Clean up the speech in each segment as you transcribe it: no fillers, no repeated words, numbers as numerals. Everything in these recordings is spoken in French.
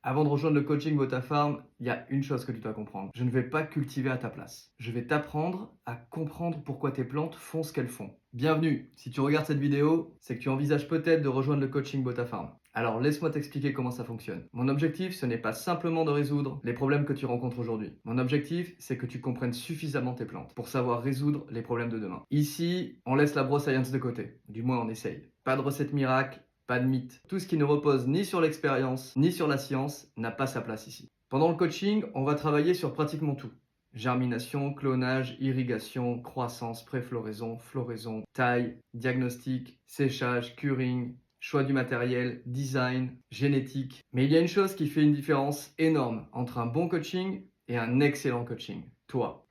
Avant de rejoindre le coaching Botafarm, il y a une chose que tu dois comprendre. Je ne vais pas cultiver à ta place. Je vais t'apprendre à comprendre pourquoi tes plantes font ce qu'elles font. Bienvenue. Si tu regardes cette vidéo, c'est que tu envisages peut-être de rejoindre le coaching Botafarm. Alors laisse-moi t'expliquer comment ça fonctionne. Mon objectif, ce n'est pas simplement de résoudre les problèmes que tu rencontres aujourd'hui. Mon objectif, c'est que tu comprennes suffisamment tes plantes pour savoir résoudre les problèmes de demain. Ici, on laisse la brosse science de côté. Du moins, on essaye. Pas de recette miracle. Pas de mythe. Tout ce qui ne repose ni sur l'expérience, ni sur la science, n'a pas sa place ici. Pendant le coaching, on va travailler sur pratiquement tout. Germination, clonage, irrigation, croissance, préfloraison, floraison, taille, diagnostic, séchage, curing, choix du matériel, design, génétique. Mais il y a une chose qui fait une différence énorme entre un bon coaching et un excellent coaching. Toi.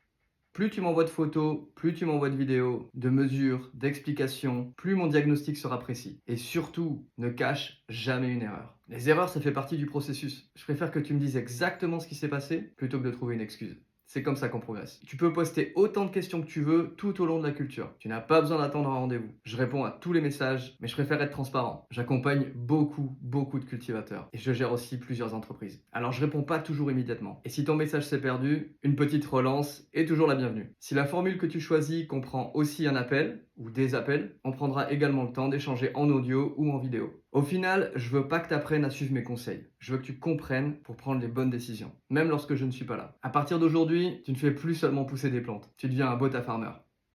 Plus tu m'envoies de photos, plus tu m'envoies de vidéos, de mesures, d'explications, plus mon diagnostic sera précis. Et surtout, ne cache jamais une erreur. Les erreurs, ça fait partie du processus. Je préfère que tu me dises exactement ce qui s'est passé plutôt que de trouver une excuse. C'est comme ça qu'on progresse. Tu peux poster autant de questions que tu veux tout au long de la culture. Tu n'as pas besoin d'attendre un rendez-vous. Je réponds à tous les messages, mais je préfère être transparent. J'accompagne beaucoup de cultivateurs et je gère aussi plusieurs entreprises. Alors je réponds pas toujours immédiatement. Et si ton message s'est perdu, une petite relance est toujours la bienvenue. Si la formule que tu choisis comprend aussi un appel ou des appels, on prendra également le temps d'échanger en audio ou en vidéo. Au final, je veux pas que tu apprennes à suivre mes conseils. Je veux que tu comprennes pour prendre les bonnes décisions, même lorsque je ne suis pas là. À partir d'aujourd'hui, tu ne fais plus seulement pousser des plantes, tu deviens un botafarmer.